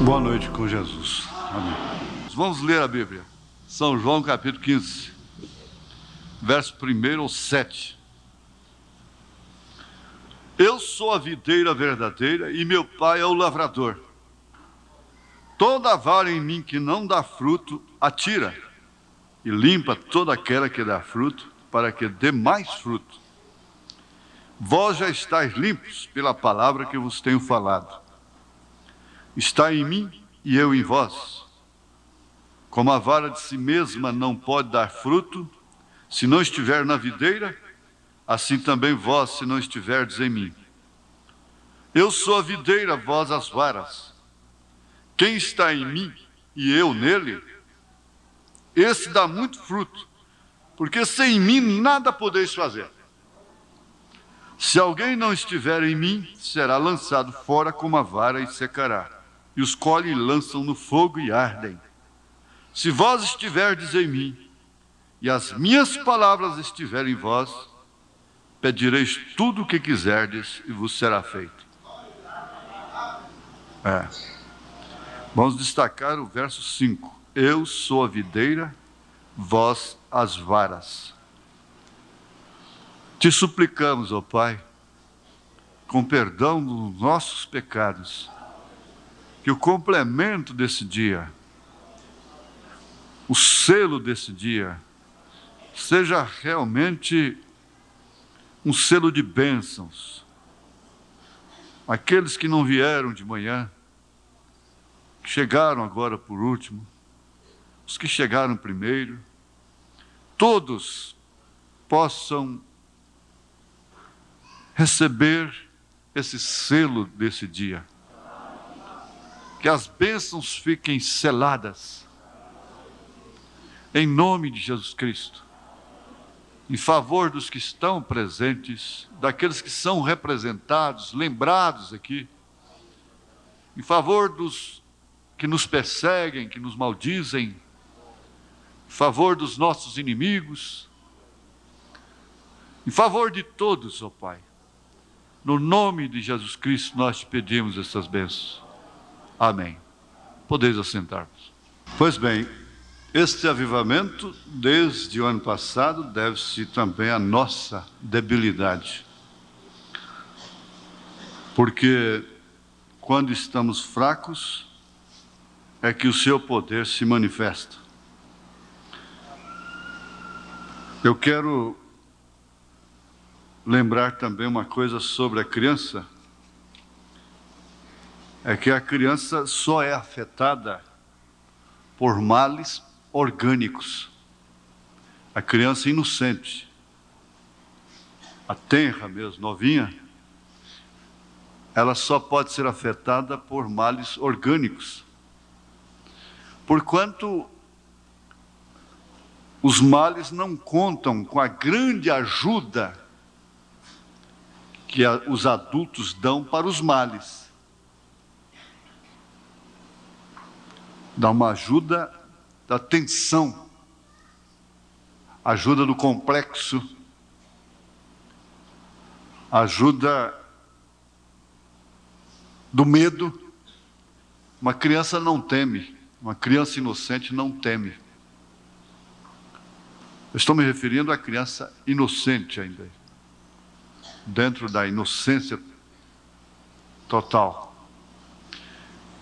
Boa noite com Jesus. Amém. Vamos ler a Bíblia. São João capítulo 15, verso 1 ao 7. Eu sou a videira verdadeira e meu pai é o lavrador. Toda vara em mim que não dá fruto, atira, e limpa toda aquela que dá fruto, para que dê mais fruto. Vós já estáis limpos pela palavra que vos tenho falado. Está em mim e eu em vós. Como a vara de si mesma não pode dar fruto, se não estiver na videira, assim também vós, se não estiverdes em mim. Eu sou a videira, vós as varas. Quem está em mim e eu nele, esse dá muito fruto, porque sem mim nada podeis fazer. Se alguém não estiver em mim, será lançado fora como a vara e secará. E os colhem e lançam no fogo e ardem. Se vós estiverdes em mim, e as minhas palavras estiverem em vós, pedireis tudo o que quiserdes e vos será feito. Vamos destacar o verso 5. Eu sou a videira, vós as varas. Te suplicamos, ó Pai, com perdão dos nossos pecados, que o complemento desse dia, o selo desse dia, seja realmente um selo de bênçãos. Aqueles que não vieram de manhã, que chegaram agora por último, os que chegaram primeiro, todos possam receber esse selo desse dia. Que as bênçãos fiquem seladas, em nome de Jesus Cristo, em favor dos que estão presentes, daqueles que são representados, lembrados aqui, em favor dos que nos perseguem, que nos maldizem, em favor dos nossos inimigos, em favor de todos, ó Pai. No nome de Jesus Cristo nós te pedimos essas bênçãos. Amém. Podeis assentar-vos. Pois bem, este avivamento, desde o ano passado, deve-se também à nossa debilidade. Porque quando estamos fracos, é que o seu poder se manifesta. Eu quero lembrar também uma coisa sobre a criança. É que a criança só é afetada por males orgânicos. A criança inocente, a tenra mesmo, novinha, ela só pode ser afetada por males orgânicos. Porquanto os males não contam com a grande ajuda que os adultos dão para os males. Dá uma ajuda da tensão, ajuda do complexo, ajuda do medo. Uma criança não teme, uma criança inocente não teme. Eu estou me referindo à criança inocente ainda, dentro da inocência total.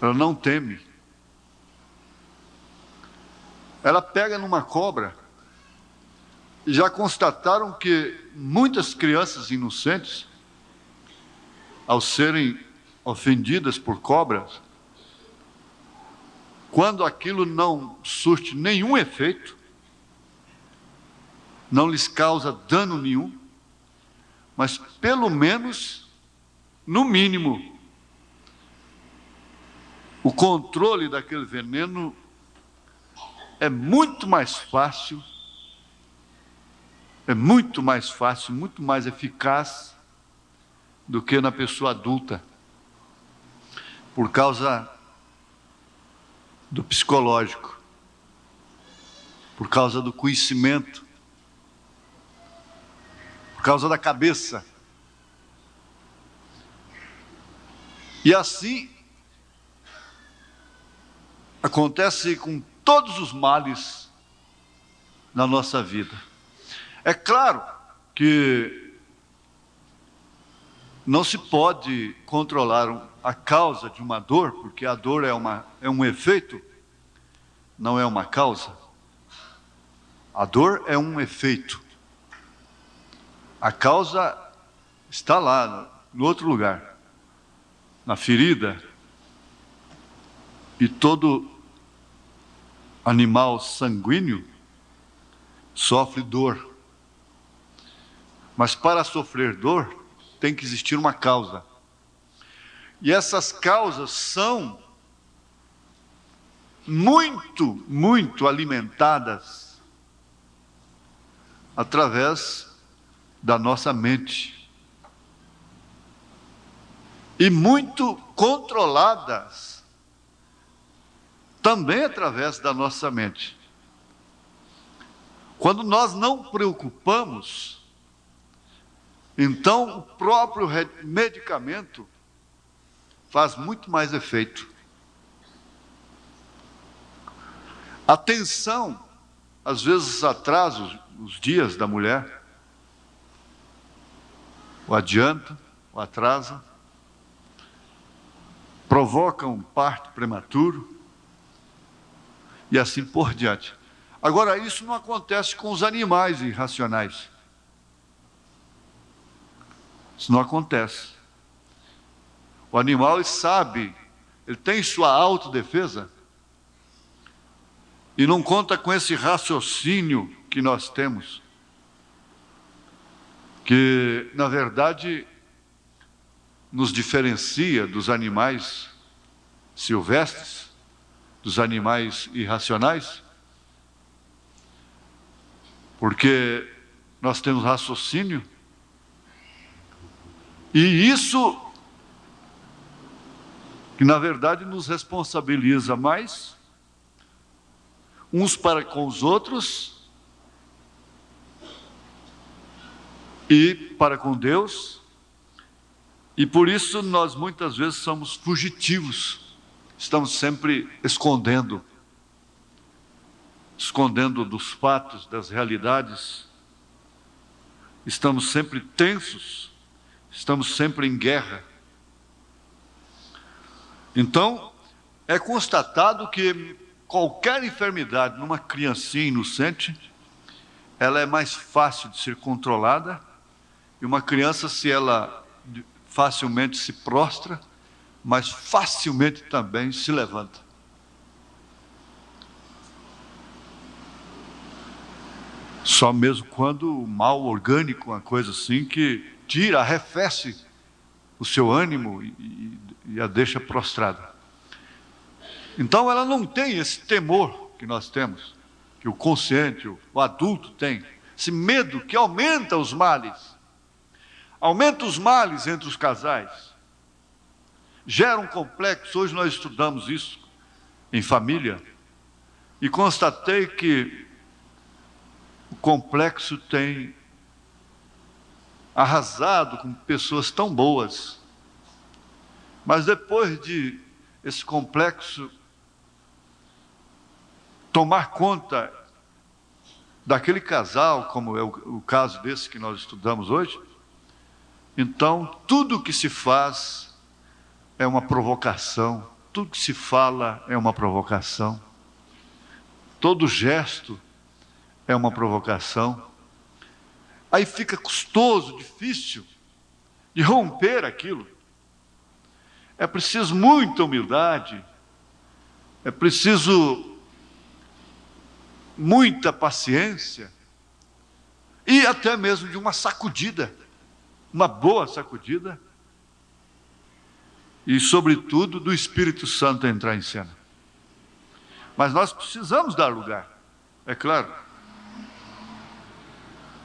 Ela não teme. Ela pega numa cobra. E já constataram que muitas crianças inocentes, ao serem ofendidas por cobras, quando aquilo não surte nenhum efeito, não lhes causa dano nenhum, mas pelo menos, no mínimo, o controle daquele veneno é muito mais fácil, muito mais eficaz do que na pessoa adulta, por causa do psicológico, por causa do conhecimento, por causa da cabeça. E assim, acontece com todos os males na nossa vida. É claro que não se pode controlar a causa de uma dor, porque a dor é um efeito, não é uma causa. A dor é um efeito. A causa está lá, no outro lugar, na ferida. E todo animal sanguíneo sofre dor. Mas para sofrer dor, tem que existir uma causa. E essas causas são muito alimentadas através da nossa mente. E muito controladas também através da nossa mente. Quando nós não preocupamos, então o próprio medicamento faz muito mais efeito. A tensão, às vezes atrasa os dias da mulher, ou adianta, ou atrasa, provoca um parto prematuro, e assim por diante. Agora, isso não acontece com os animais irracionais. Isso não acontece. O animal, ele sabe, ele tem sua autodefesa, e não conta com esse raciocínio que nós temos, que, na verdade, nos diferencia dos animais silvestres, dos animais irracionais, porque nós temos raciocínio, e isso que na verdade nos responsabiliza mais uns para com os outros e para com Deus, e por isso nós muitas vezes somos fugitivos. Estamos sempre escondendo dos fatos, das realidades. Estamos sempre tensos, estamos sempre em guerra. Então, é constatado que qualquer enfermidade numa criancinha inocente, ela é mais fácil de ser controlada, e uma criança, se ela facilmente se prostra, mas facilmente também se levanta. Só mesmo quando o mal orgânico, uma coisa assim, que tira, arrefece o seu ânimo e a deixa prostrada. Então ela não tem esse temor que nós temos, que o consciente, o adulto tem, esse medo que aumenta os males entre os casais, gera um complexo. Hoje nós estudamos isso em família, e constatei que o complexo tem arrasado com pessoas tão boas, mas depois de esse complexo tomar conta daquele casal, como é o caso desse que nós estudamos hoje, então tudo que se faz é uma provocação, tudo que se fala é uma provocação, todo gesto é uma provocação. Aí fica custoso, difícil de romper aquilo. É preciso muita humildade, é preciso muita paciência, e até mesmo de uma sacudida, uma boa sacudida, e sobretudo do Espírito Santo entrar em cena. Mas nós precisamos dar lugar, é claro.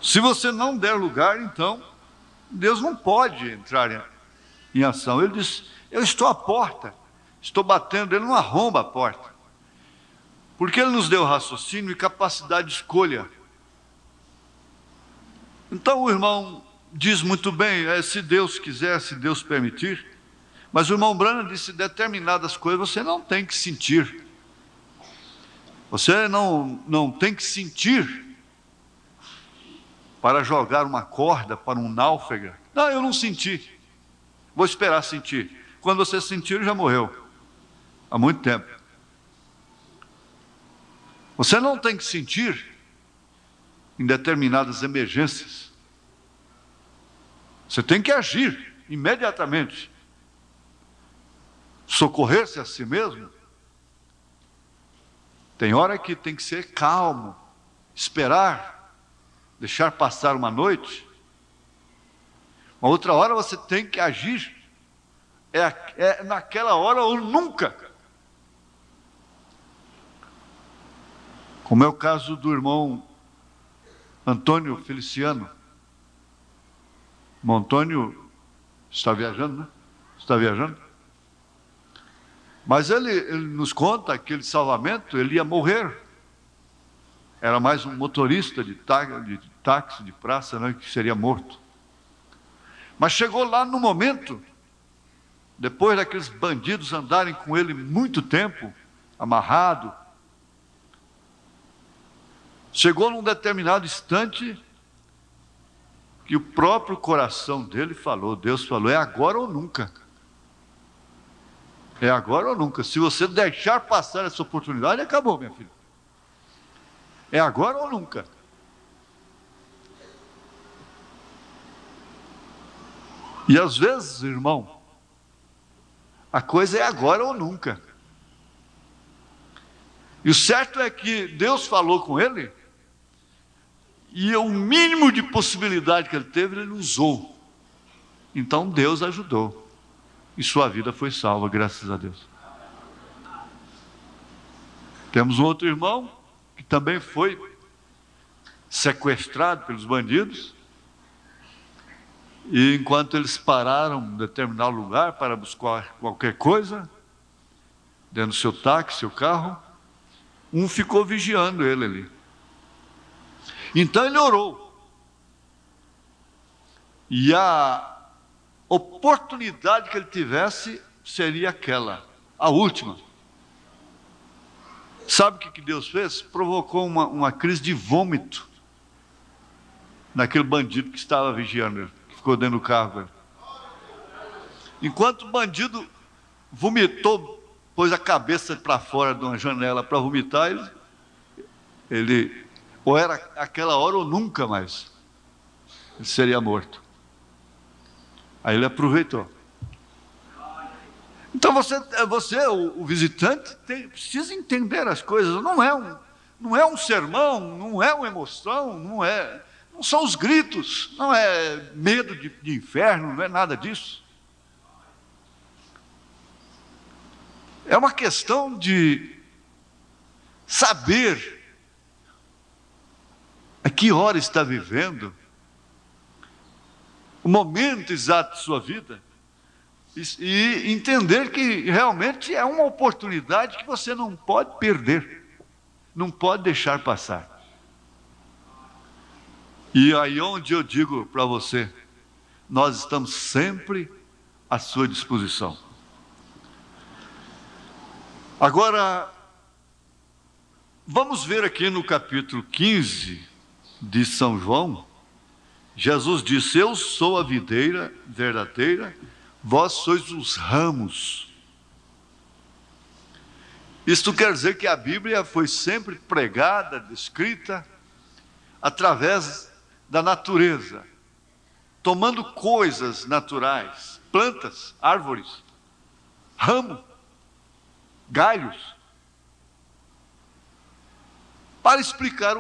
Se você não der lugar, então Deus não pode entrar em ação. Ele diz: eu estou à porta, estou batendo. Ele não arromba a porta, porque Ele nos deu raciocínio e capacidade de escolha. Então o irmão diz muito bem, se Deus quiser, se Deus permitir. Mas o irmão Branham disse: determinadas coisas você não tem que sentir, Você não tem que sentir para jogar uma corda para um náufrago. Não, eu não senti. Vou esperar sentir. Quando você sentir, ele já morreu. Há muito tempo. Você não tem que sentir em determinadas emergências. Você tem que agir imediatamente. Socorrer-se a si mesmo. Tem hora que tem que ser calmo, esperar, deixar passar uma noite. Uma outra hora você tem que agir. É naquela hora ou nunca. Como é o caso do irmão Antônio Feliciano. O Antônio está viajando, né? Está viajando. Mas ele nos conta que aquele salvamento, ele ia morrer. Era mais um motorista de táxi, de praça, né, que seria morto. Mas chegou lá no momento, depois daqueles bandidos andarem com ele muito tempo, amarrado, chegou num determinado instante que o próprio coração dele falou, Deus falou, é agora ou nunca. É agora ou nunca. Se você deixar passar essa oportunidade, acabou, minha filha. É agora ou nunca. E às vezes, irmão, a coisa é agora ou nunca. E o certo é que Deus falou com ele, e o mínimo de possibilidade que ele teve, ele usou. Então Deus ajudou. E sua vida foi salva, graças a Deus. Temos um outro irmão, que também foi sequestrado pelos bandidos. E enquanto eles pararam em determinado lugar para buscar qualquer coisa, dentro do seu táxi, seu carro, um ficou vigiando ele ali. Então ele orou. E a oportunidade que ele tivesse seria aquela, a última. Sabe o que Deus fez? Provocou uma crise de vômito naquele bandido que estava vigiando ele, que ficou dentro do carro. Enquanto o bandido vomitou, pôs a cabeça para fora de uma janela para vomitar, ele ou era aquela hora ou nunca mais, ele seria morto. Aí ele aproveitou. Então você o visitante, precisa entender as coisas. Não é um sermão, não é uma emoção, não são os gritos, não é medo de inferno, não é nada disso. É uma questão de saber a que hora está vivendo, o momento exato de sua vida, e entender que realmente é uma oportunidade que você não pode perder, não pode deixar passar. E aí onde eu digo para você, nós estamos sempre à sua disposição. Agora, vamos ver aqui no capítulo 15 de São João, Jesus disse, eu sou a videira verdadeira, vós sois os ramos. Isto quer dizer que a Bíblia foi sempre pregada, descrita, através da natureza, tomando coisas naturais, plantas, árvores, ramo, galhos, para explicar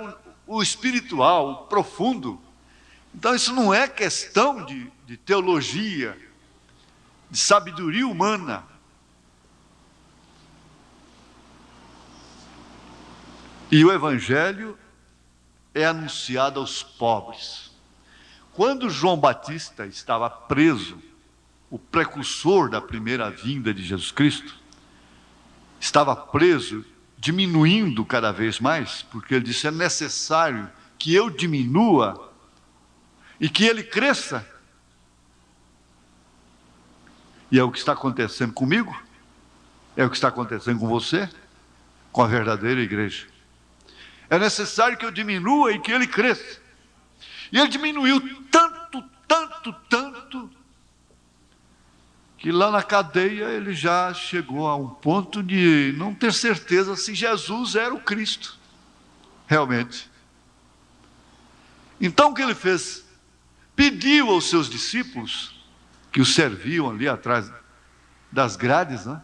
o espiritual, o profundo. Então isso não é questão de teologia, de sabedoria humana. E o Evangelho é anunciado aos pobres. Quando João Batista estava preso, o precursor da primeira vinda de Jesus Cristo, estava preso, diminuindo cada vez mais, porque ele disse, é necessário que eu diminua e que ele cresça. E é o que está acontecendo comigo, é o que está acontecendo com você, com a verdadeira igreja. É necessário que eu diminua e que ele cresça. E ele diminuiu tanto, que lá na cadeia ele já chegou a um ponto de não ter certeza se Jesus era o Cristo, realmente. Então o que ele fez? Pediu aos seus discípulos, que o serviam ali atrás das grades, né?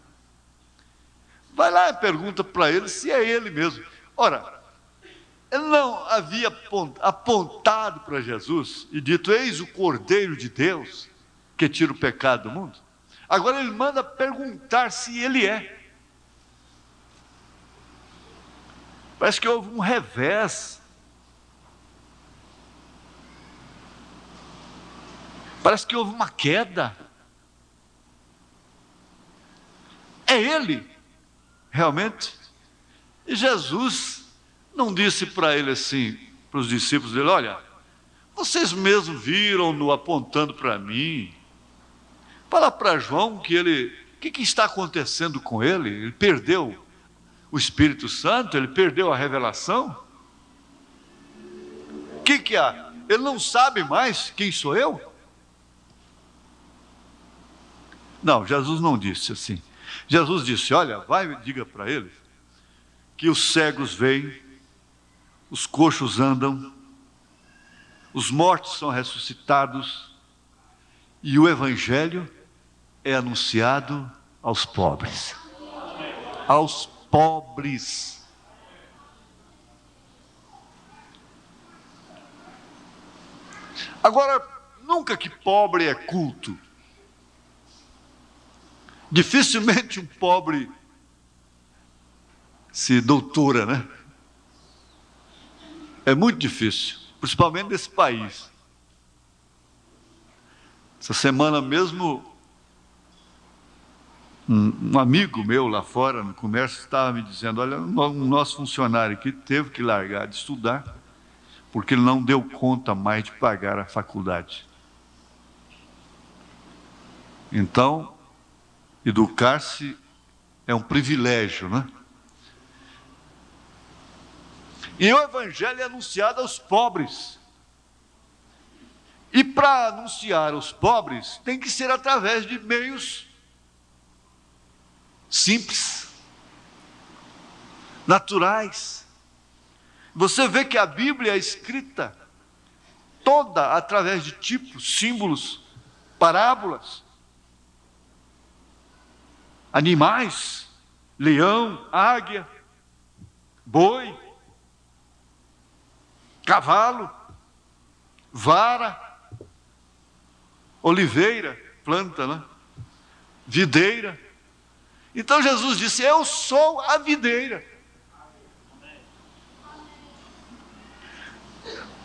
Vai lá e pergunta para ele se é ele mesmo. Ora, ele não havia apontado para Jesus e dito: eis o Cordeiro de Deus que tira o pecado do mundo. Agora ele manda perguntar se ele é. Parece que houve um revés. Parece que houve uma queda. É ele, realmente? E Jesus não disse para ele assim, para os discípulos dele: olha, vocês mesmos viram-no apontando para mim. Fala para João que ele, o que está acontecendo com ele? Ele perdeu o Espírito Santo? Ele perdeu a revelação? O que há? Ele não sabe mais quem sou eu? Não, Jesus não disse assim. Jesus disse: olha, vai e diga para eles que os cegos veem, os coxos andam, os mortos são ressuscitados e o Evangelho é anunciado aos pobres. Aos pobres. Agora, nunca que pobre é culto. Dificilmente um pobre se doutora, né? É muito difícil, principalmente nesse país. Essa semana mesmo, um amigo meu lá fora no comércio estava me dizendo: olha, um nosso funcionário aqui teve que largar de estudar porque ele não deu conta mais de pagar a faculdade. Então, educar-se é um privilégio, né? E o Evangelho é anunciado aos pobres. E para anunciar aos pobres, tem que ser através de meios simples, naturais. Você vê que a Bíblia é escrita toda através de tipos, símbolos, parábolas. Animais, leão, águia, boi, cavalo, vara, oliveira, planta, né? Videira. Então Jesus disse: eu sou a videira.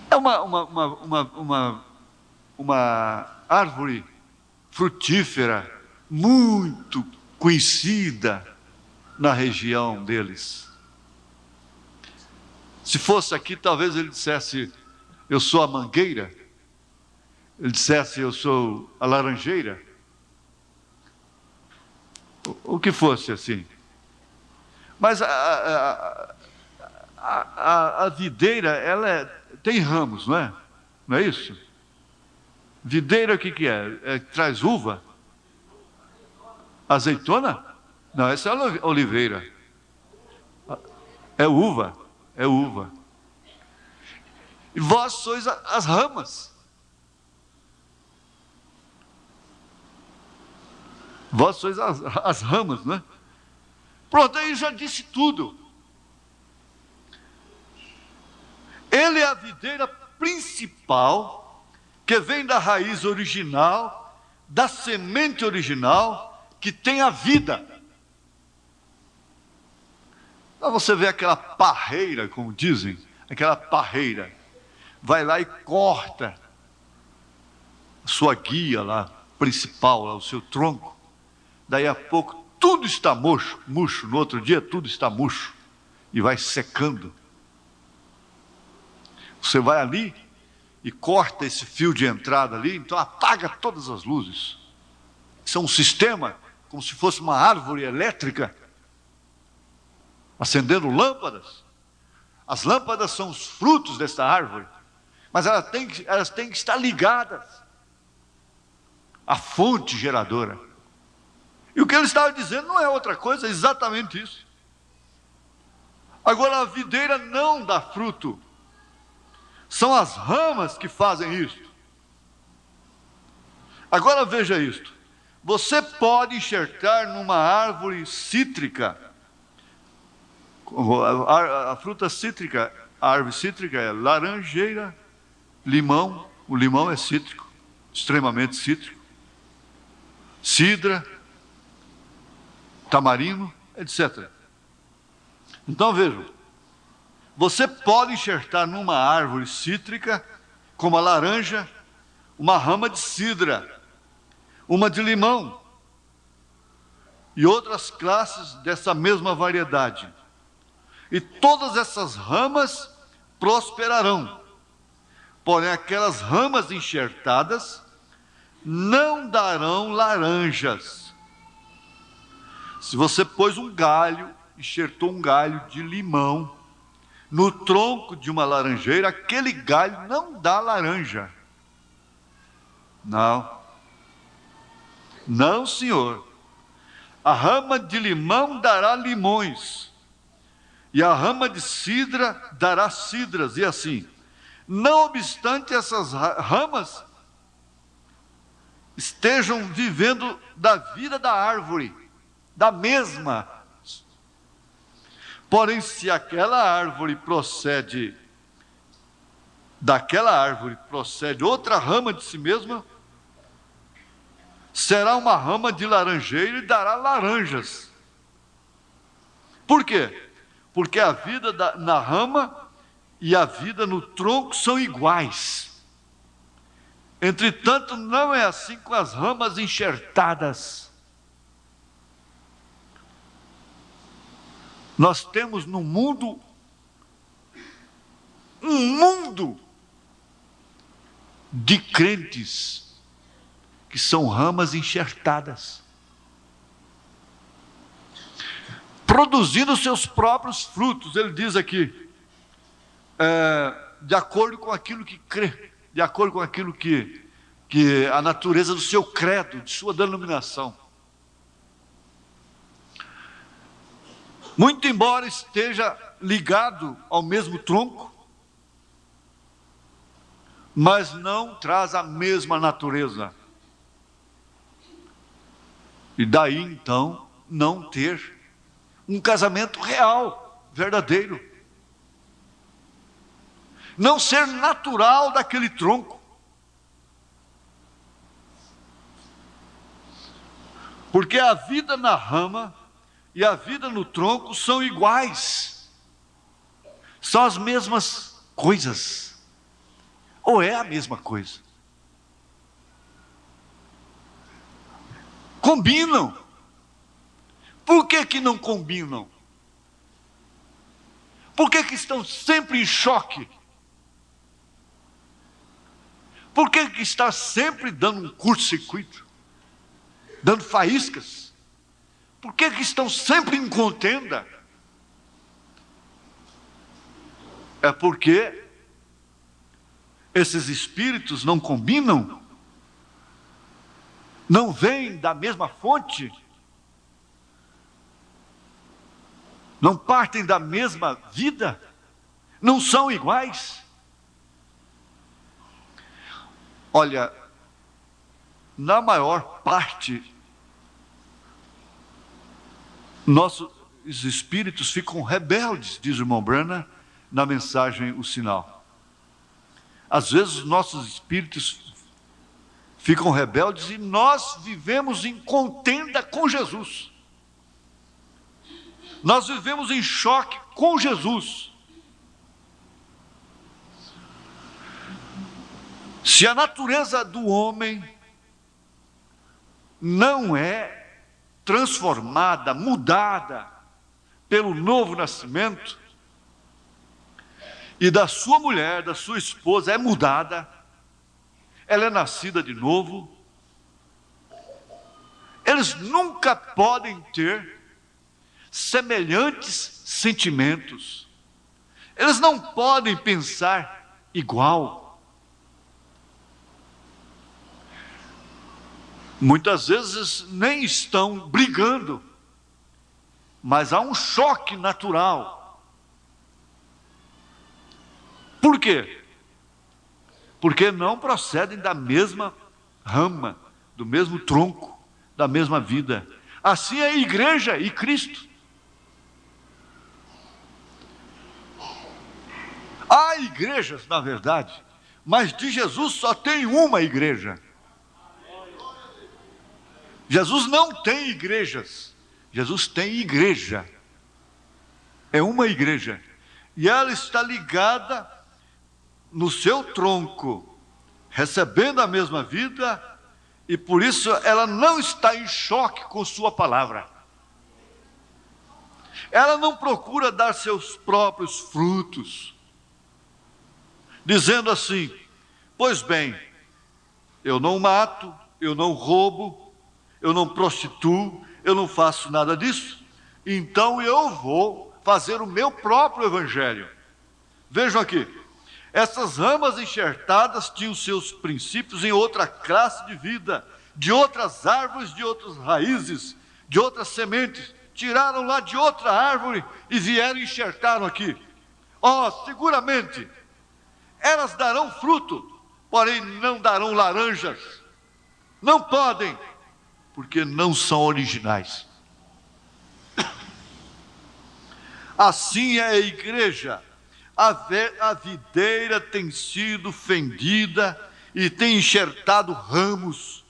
É uma árvore frutífera muito conhecida na região deles. Se fosse aqui, talvez ele dissesse: eu sou a mangueira. Ele dissesse: eu sou a laranjeira. O que fosse assim. Mas a videira, ela tem ramos, não é? Não é isso? Videira, o que é? Traz uva? Azeitona? Não, essa é oliveira. É uva. É uva. E vós sois as ramas. Vós sois as ramas, né? Pronto, aí já disse tudo. Ele é a videira principal, que vem da raiz original, da semente original, que tem a vida. Então você vê aquela parreira, como dizem, aquela parreira, vai lá e corta a sua guia lá, principal, lá, o seu tronco. Daí a pouco tudo está murcho, no outro dia tudo está murcho, e vai secando. Você vai ali e corta esse fio de entrada ali, então apaga todas as luzes. Isso é um sistema, como se fosse uma árvore elétrica, acendendo lâmpadas. As lâmpadas são os frutos dessa árvore, mas elas têm que estar ligadas à fonte geradora. E o que ele estava dizendo não é outra coisa, é exatamente isso. Agora, a videira não dá fruto, são as ramas que fazem isso. Agora veja isto: você pode enxertar numa árvore cítrica, a fruta cítrica, a árvore cítrica é laranjeira, limão, o limão é cítrico, extremamente cítrico, cidra, tamarindo, etc. Então vejam, você pode enxertar numa árvore cítrica, como a laranja, uma rama de cidra, uma de limão e outras classes dessa mesma variedade. E todas essas ramas prosperarão. Porém, aquelas ramas enxertadas não darão laranjas. Se você pôs um galho, enxertou um galho de limão no tronco de uma laranjeira, aquele galho não dá laranja. Não, senhor. A rama de limão dará limões, e a rama de cidra dará cidras, e assim. Não obstante essas ramas estejam vivendo da vida da árvore, da mesma. Porém, se daquela árvore procede outra rama de si mesma, será uma rama de laranjeira e dará laranjas. Por quê? Porque a vida na rama e a vida no tronco são iguais. Entretanto, não é assim com as ramas enxertadas. Nós temos no mundo um mundo de crentes que são ramas enxertadas, produzindo seus próprios frutos. Ele diz aqui, de acordo com aquilo que crê, de acordo com aquilo que a natureza do seu credo, de sua denominação. Muito embora esteja ligado ao mesmo tronco, mas não traz a mesma natureza. E daí então não ter um casamento real, verdadeiro. Não ser natural daquele tronco. Porque a vida na rama e a vida no tronco são iguais. São as mesmas coisas. Ou é a mesma coisa? Combinam. Por que não combinam? Por que estão sempre em choque? Por que está sempre dando um curto-circuito? Dando faíscas? Por que estão sempre em contenda? É porque esses espíritos não combinam? Não vêm da mesma fonte? Não partem da mesma vida? Não são iguais? Olha, na maior parte, nossos espíritos ficam rebeldes, diz o irmão Branham na mensagem O Sinal. Às vezes os nossos espíritos ficam rebeldes e nós vivemos em contenda com Jesus. Nós vivemos em choque com Jesus. Se a natureza do homem não é transformada, mudada pelo novo nascimento, e da sua mulher, da sua esposa é mudada, ela é nascida de novo, eles nunca podem ter semelhantes sentimentos. Eles não podem pensar igual. Muitas vezes nem estão brigando, mas há um choque natural. Por quê? Porque não procedem da mesma rama, do mesmo tronco, da mesma vida. Assim é a igreja e Cristo. Há igrejas, na verdade, mas de Jesus só tem uma igreja. Jesus não tem igrejas, Jesus tem igreja. É uma igreja. E ela está ligada no seu tronco, recebendo a mesma vida, e por isso ela não está em choque com sua palavra. Ela não procura dar seus próprios frutos, dizendo assim: pois bem, eu não mato, eu não roubo, eu não prostituo, eu não faço nada disso, então eu vou fazer o meu próprio evangelho. Vejam aqui, essas ramas enxertadas tinham seus princípios em outra classe de vida, de outras árvores, de outras raízes, de outras sementes. Tiraram lá de outra árvore e vieram e enxertaram aqui. Seguramente elas darão fruto, porém não darão laranjas. Não podem, porque não são originais. Assim é a igreja. A videira tem sido fendida e tem enxertado ramos.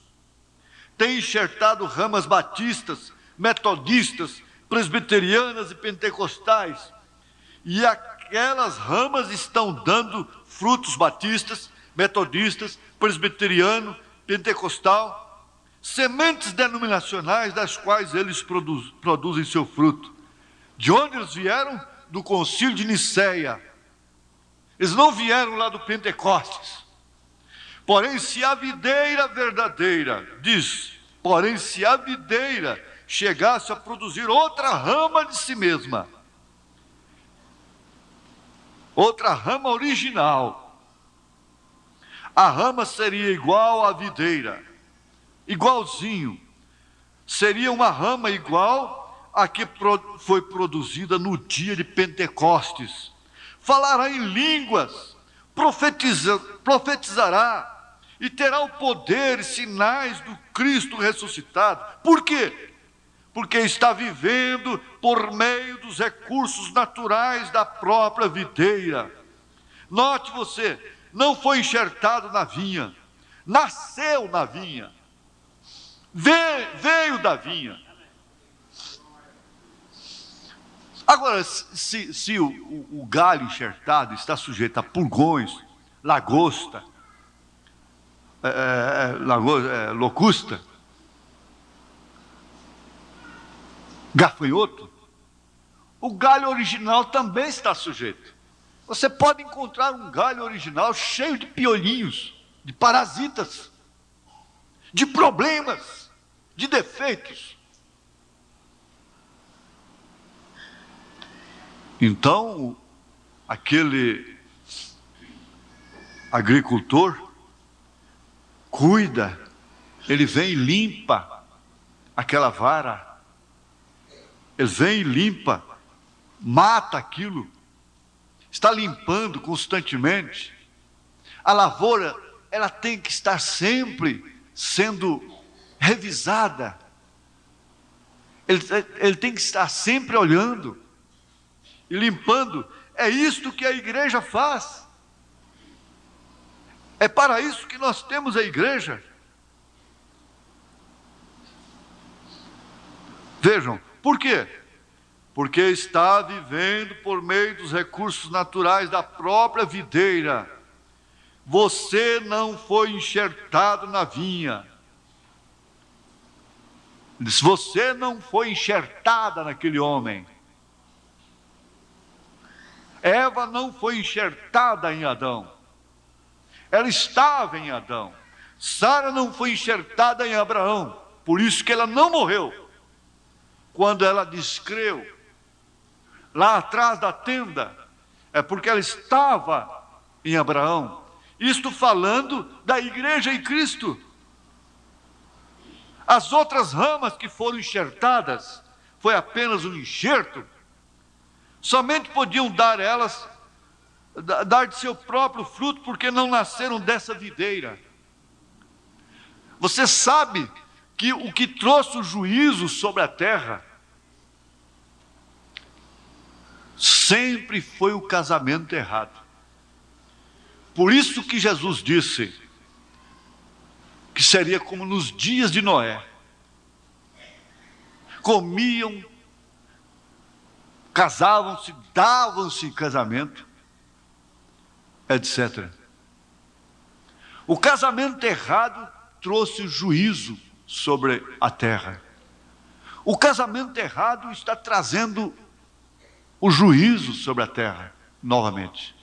Tem enxertado ramas batistas, metodistas, presbiterianas e pentecostais. E aquelas ramas estão dando frutos batistas, metodistas, presbiteriano, pentecostal, sementes denominacionais das quais eles produzem seu fruto. De onde eles vieram? Do concílio de Niceia. Eles não vieram lá do Pentecostes. Porém, se a videira verdadeira, porém, se a videira chegasse a produzir outra rama de si mesma, outra rama original, a rama seria igual à videira, igualzinho. Seria uma rama igual a que foi produzida no dia de Pentecostes. Falará em línguas, profetizará e terá o poder e sinais do Cristo ressuscitado. Por quê? Porque está vivendo por meio dos recursos naturais da própria videira. Note você, não foi enxertado na vinha, nasceu na vinha, veio da vinha. Agora, se o galho enxertado está sujeito a pulgões, lagosta, locusta, gafanhoto, o galho original também está sujeito. Você pode encontrar um galho original cheio de piolhinhos, de parasitas, de problemas, de defeitos. Então, aquele agricultor cuida, ele vem e limpa aquela vara, ele vem e limpa, mata aquilo, está limpando constantemente. A lavoura, ela tem que estar sempre sendo revisada, ele tem que estar sempre olhando e limpando. É isto que a igreja faz. É para isso que nós temos a igreja. Vejam, por quê? Porque está vivendo por meio dos recursos naturais da própria videira. Você não foi enxertado na vinha. Você não foi enxertada naquele homem. Eva não foi enxertada em Adão. Ela estava em Adão. Sara não foi enxertada em Abraão. Por isso que ela não morreu. Quando ela descreu, lá atrás da tenda, é porque ela estava em Abraão. Isto falando da igreja em Cristo. As outras ramas que foram enxertadas, foi apenas um enxerto. Somente podiam dar de seu próprio fruto, porque não nasceram dessa videira. Você sabe que o que trouxe o juízo sobre a terra sempre foi o casamento errado. Por isso que Jesus disse que seria como nos dias de Noé. Comiam, casavam-se, davam-se em casamento, etc. O casamento errado trouxe o juízo sobre a terra. O casamento errado está trazendo o juízo sobre a terra, novamente.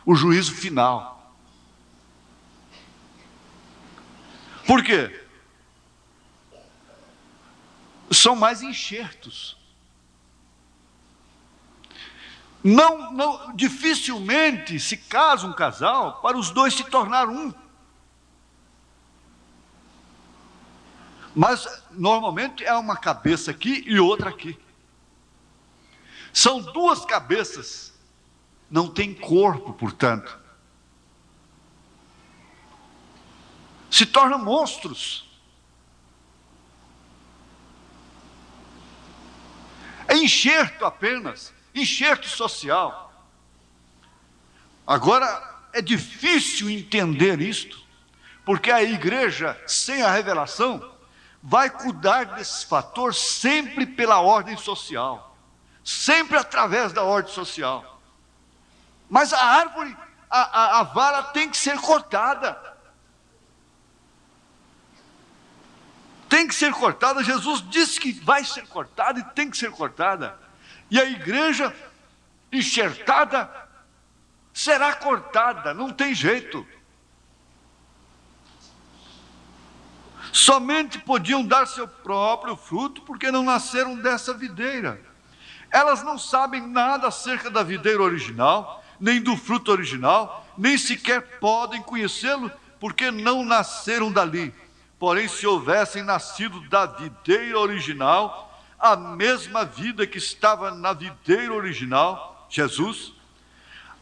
O juízo final. Por quê? São mais enxertos. Dificilmente se casa um casal para os dois se tornar um. Mas, normalmente, é uma cabeça aqui e outra aqui. São duas cabeças, não tem corpo, portanto. Se tornam monstros. É enxerto apenas, enxerto social. Agora, é difícil entender isto, porque a igreja, sem a revelação, vai cuidar desse fator sempre pela ordem social, sempre através da ordem social. Mas a árvore, a vara tem que ser cortada. Tem que ser cortada. Jesus disse que vai ser cortada e tem que ser cortada. E a igreja enxertada será cortada, não tem jeito. Somente podiam dar seu próprio fruto porque não nasceram dessa videira. Elas não sabem nada acerca da videira original, nem do fruto original, nem sequer podem conhecê-lo, porque não nasceram dali. Porém, se houvessem nascido da videira original, a mesma vida que estava na videira original, Jesus,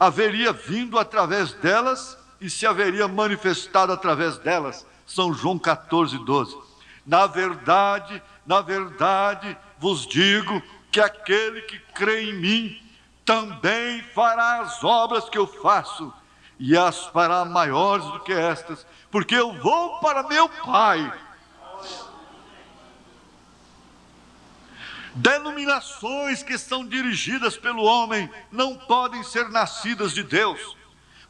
haveria vindo através delas e se haveria manifestado através delas. São João 14, 12. Na verdade, vos digo que aquele que crê em mim também fará as obras que eu faço, e as fará maiores do que estas, porque eu vou para meu Pai. Denominações que são dirigidas pelo homem não podem ser nascidas de Deus,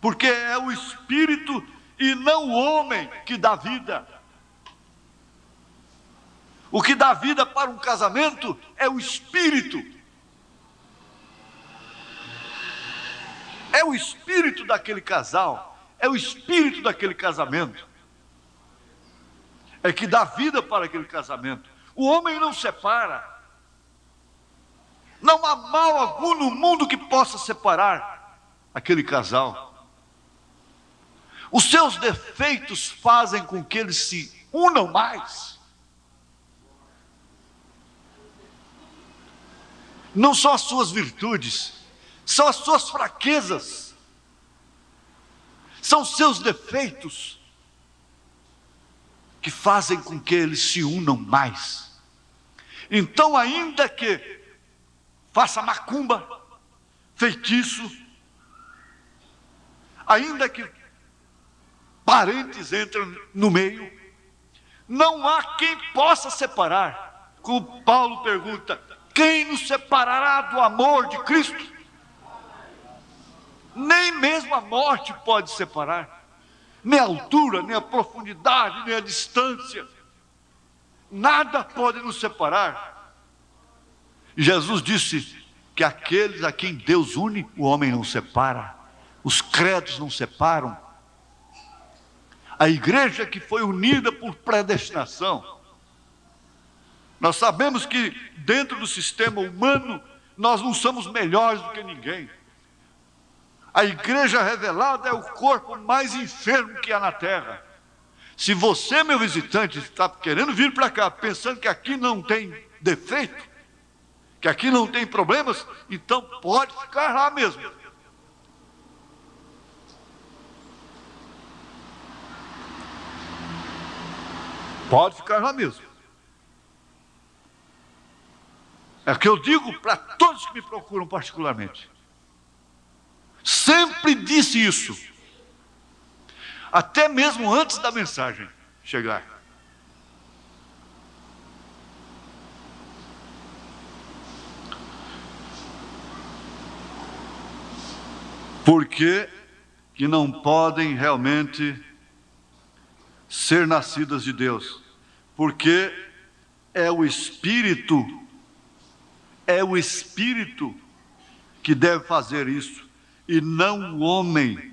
porque é o Espírito e não o homem que dá vida. O que dá vida para um casamento é o Espírito. É o Espírito daquele casal, é o Espírito daquele casamento. É que dá vida para aquele casamento. O homem não separa. Não há mal algum no mundo que possa separar aquele casal. Os seus defeitos fazem com que eles se unam mais. Não são as suas virtudes, são as suas fraquezas, são os seus defeitos que fazem com que eles se unam mais. Então, ainda que faça macumba, feitiço, ainda que parentes entrem no meio, não há quem possa separar. Como Paulo pergunta: quem nos separará do amor de Cristo? Nem mesmo a morte pode separar, nem a altura, nem a profundidade, nem a distância, nada pode nos separar. E Jesus disse que aqueles a quem Deus une, o homem não separa, os credos não separam. A igreja que foi unida por predestinação. Nós sabemos que dentro do sistema humano, nós não somos melhores do que ninguém. A igreja revelada é o corpo mais enfermo que há na terra. Se você, meu visitante, está querendo vir para cá, pensando que aqui não tem defeito, que aqui não tem problemas, então pode ficar lá mesmo. Pode ficar lá mesmo. É o que eu digo para todos que me procuram particularmente. Sempre disse isso. Até mesmo antes da mensagem chegar. Por que não podem realmente ser nascidas de Deus? Porque é o Espírito que deve fazer isso, e não o homem.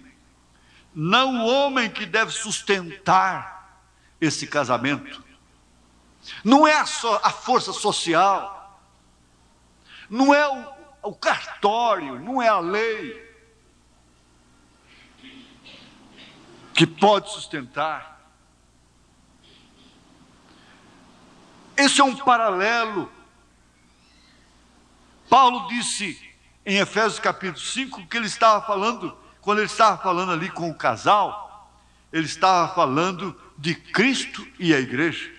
Não o homem que deve sustentar esse casamento. Não é a força social, não é o cartório, não é a lei que pode sustentar. Esse é um paralelo. Paulo disse em Efésios capítulo 5 que ele estava falando, quando ele estava falando ali com o casal, ele estava falando de Cristo e a igreja.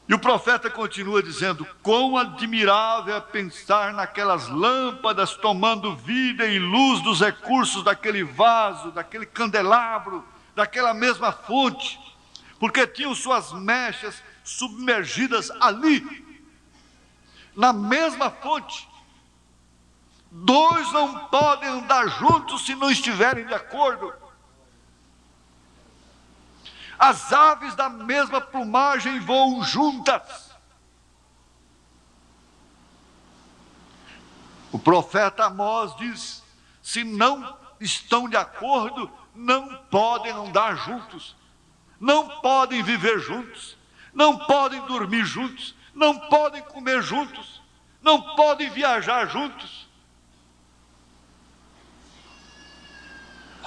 E o profeta continua dizendo: quão admirável é pensar naquelas lâmpadas tomando vida e luz dos recursos daquele vaso, daquele candelabro, daquela mesma fonte, porque tinham suas mechas submergidas ali, na mesma fonte. Dois não podem andar juntos se não estiverem de acordo. As aves da mesma plumagem voam juntas. O profeta Amós diz: se não estão de acordo, não podem andar juntos, não podem viver juntos, não podem dormir juntos, não podem comer juntos, não podem viajar juntos,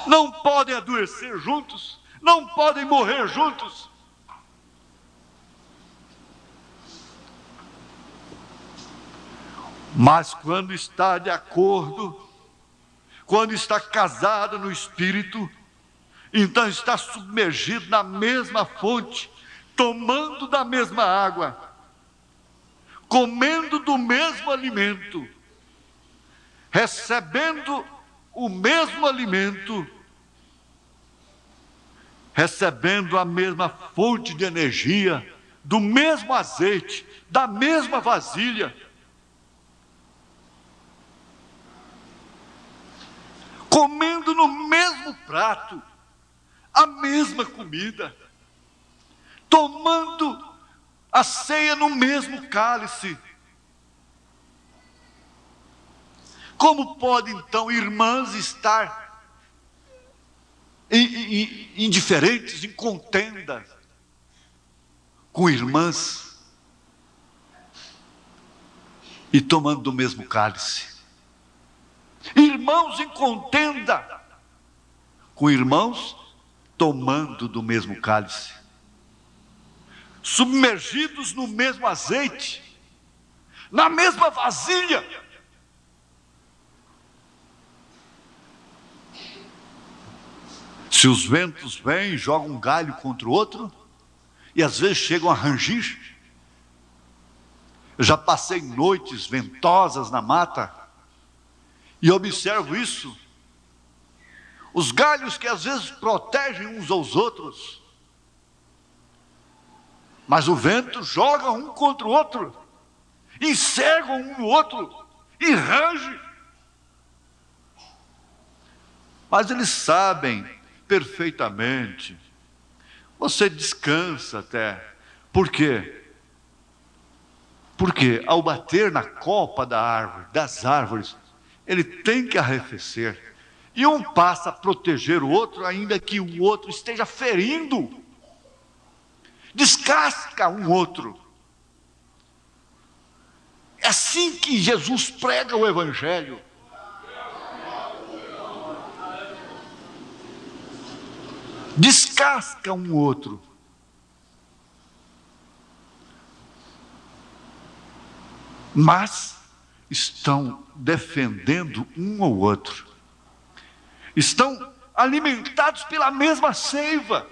não podem adoecer juntos, não podem morrer juntos. Mas quando está de acordo, quando está casado no Espírito, então está submergido na mesma fonte, tomando da mesma água, comendo do mesmo alimento, recebendo o mesmo alimento, recebendo a mesma fonte de energia, do mesmo azeite, da mesma vasilha, comendo no mesmo prato, a mesma comida, tomando a ceia no mesmo cálice. Como pode então irmãs estar indiferentes, em contenda com irmãs e tomando do mesmo cálice? Irmãos em contenda com irmãos tomando do mesmo cálice, submergidos no mesmo azeite, na mesma vasilha. Se os ventos vêm e jogam um galho contra o outro, e às vezes chegam a rangir. Eu já passei noites ventosas na mata, e observo isso. Os galhos que às vezes protegem uns aos outros, mas o vento joga um contra o outro, e cega um no outro, e range. Mas eles sabem perfeitamente. Você descansa até. Por quê? Porque ao bater na copa das árvores, ele tem que arrefecer. E um passa a proteger o outro, ainda que o outro esteja ferindo. Descasca um outro. É assim que Jesus prega o Evangelho. descasca um outro. Mas estão defendendo um ao outro. Estão alimentados pela mesma seiva.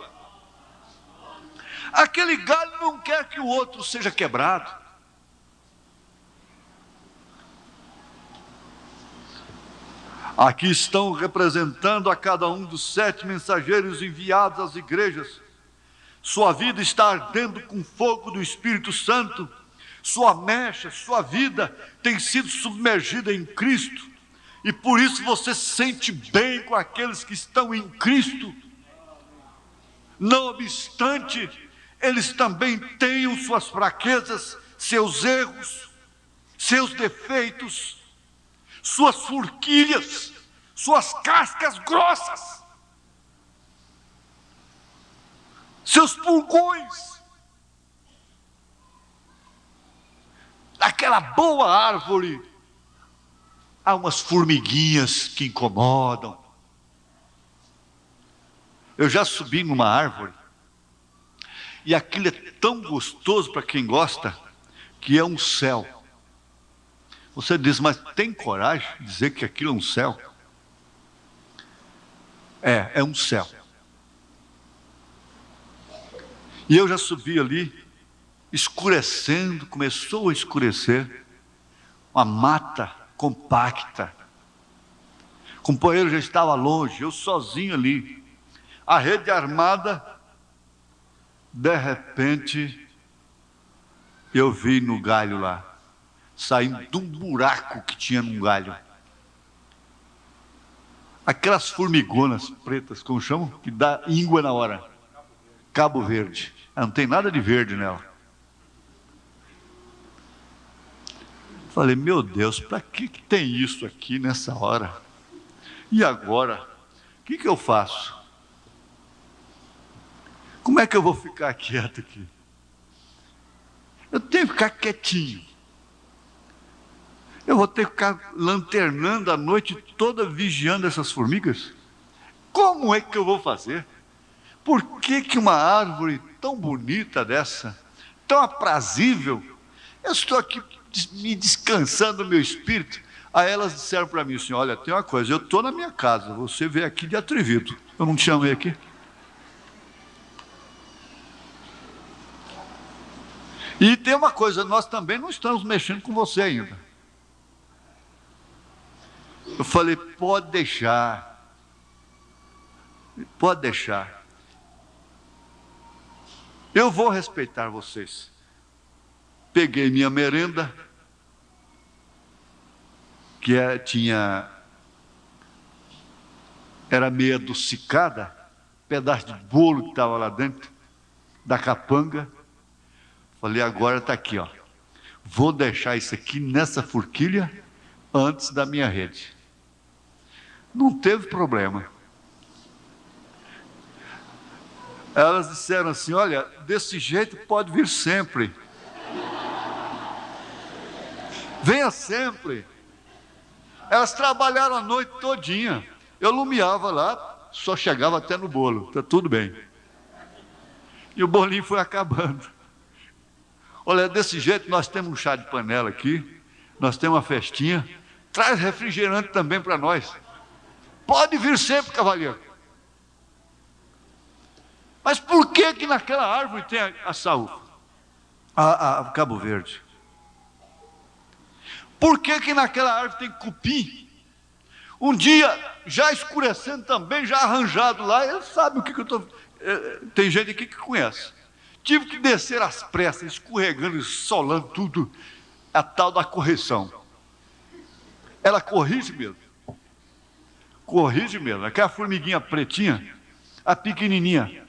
Aquele galho não quer que o outro seja quebrado. Aqui estão representando a cada um dos 7 mensageiros enviados às igrejas. Sua vida está ardendo com fogo do Espírito Santo. Sua mecha, sua vida tem sido submergida em Cristo. E por isso você se sente bem com aqueles que estão em Cristo. Não obstante, eles também tenham suas fraquezas, seus erros, seus defeitos, suas forquilhas, suas cascas grossas, seus pulgões. Aquela boa árvore, há umas formiguinhas que incomodam. Eu já subi numa árvore, e aquilo é tão gostoso para quem gosta, que é um céu. Você diz, mas tem coragem de dizer que aquilo é um céu? É um céu. E eu já subi ali, escurecendo, começou a escurecer, uma mata compacta. O companheiro já estava longe, eu sozinho ali, a rede armada. De repente, eu vi no galho lá, saindo de um buraco que tinha num galho, aquelas formigonas pretas, como chamam? Que dá íngua na hora. Cabo Verde. Não tem nada de verde nela. Falei, meu Deus, para que tem isso aqui nessa hora? E agora? O que eu faço? Como é que eu vou ficar quieto aqui? Eu tenho que ficar quietinho. Eu vou ter que ficar lanternando a noite toda, vigiando essas formigas? Como é que eu vou fazer? Por que uma árvore tão bonita dessa, tão aprazível, eu estou aqui me descansando o meu espírito? Aí elas disseram para mim assim, olha, tem uma coisa, eu estou na minha casa, você veio aqui de atrevido, eu não te chamei aqui? E tem uma coisa, nós também não estamos mexendo com você ainda. Eu falei, pode deixar, eu vou respeitar vocês. Peguei minha merenda, que era meio adocicada, pedaço de bolo que estava lá dentro, da capanga. Falei, agora está aqui, ó. Vou deixar isso aqui nessa forquilha antes da minha rede. Não teve problema. Elas disseram assim, olha, desse jeito pode vir sempre. Venha sempre. Elas trabalharam a noite todinha. Eu lumiava lá, só chegava até no bolo. Está tudo bem. E o bolinho foi acabando. Olha, desse jeito nós temos um chá de panela aqui, nós temos uma festinha, traz refrigerante também para nós. Pode vir sempre, cavalheiro. Mas por que naquela árvore tem a saúva? A Cabo Verde. Por que naquela árvore tem cupim? Um dia, já escurecendo também, já arranjado lá, ele sabe o que eu estou... Tem gente aqui que conhece. Tive que descer às pressas, escorregando, solando tudo, a tal da correção. Ela corrige mesmo. Corrige mesmo. Aquela formiguinha pretinha, a pequenininha,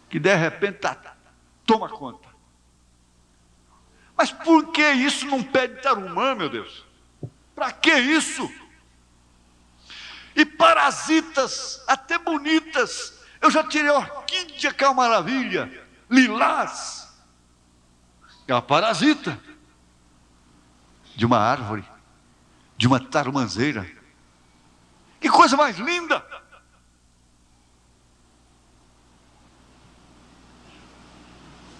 que de repente toma conta. Mas por que isso não pede tarumã, meu Deus? Para que isso? E parasitas, até bonitas. Eu já tirei orquídea, que é uma maravilha. Lilás. É uma parasita. De uma árvore. De uma tarumanzeira. Que coisa mais linda.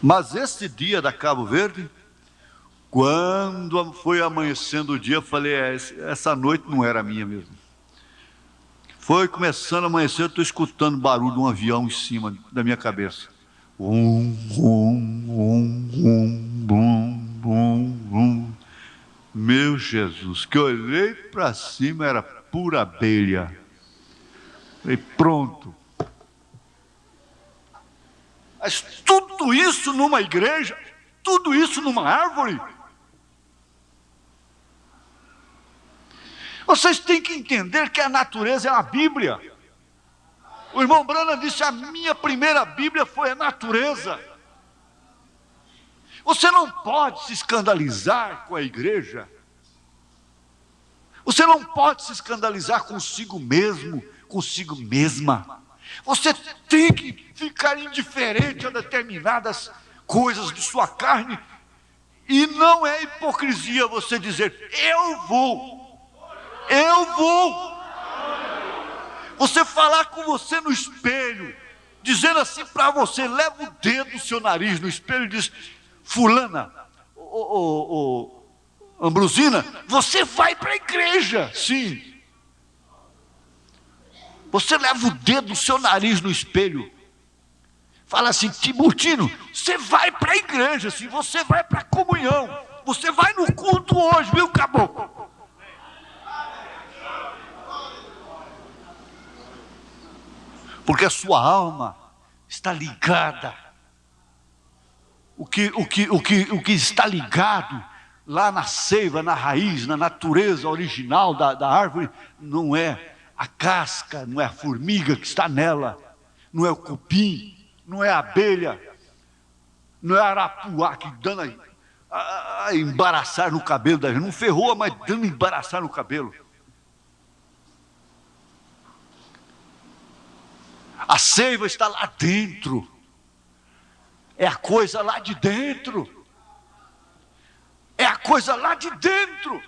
Mas esse dia da Cabo Verde, quando foi amanhecendo o dia, eu falei, essa noite não era minha mesmo. Foi começando a amanhecer, eu estou escutando barulho de um avião em cima da minha cabeça. Meu Jesus, que eu olhei para cima, era pura abelha. E pronto. Mas tudo isso numa igreja, tudo isso numa árvore. Vocês têm que entender que a natureza é a Bíblia. O irmão Branham disse, a minha primeira Bíblia foi a natureza. Você não pode se escandalizar com a igreja. Você não pode se escandalizar consigo mesmo, consigo mesma. Você tem que ficar indiferente a determinadas coisas de sua carne. E não é hipocrisia você dizer, eu vou. Você falar com você no espelho, dizendo assim para você, leva o dedo do seu nariz no espelho e diz, fulana, Ambrosina, você vai para a igreja, sim. Você leva o dedo do seu nariz no espelho, fala assim, Tiburtino, você vai para a igreja, sim, você vai para a comunhão, você vai no culto hoje, viu, caboclo? Porque a sua alma está ligada. O que está ligado lá na seiva, na raiz, na natureza original da árvore, não é a casca, não é a formiga que está nela, não é o cupim, não é a abelha, não é a arapuá que dando a embaraçar no cabelo da gente, não ferroa, mas dando a embaraçar no cabelo. A seiva está lá dentro. É a coisa lá de dentro. É a coisa lá de dentro.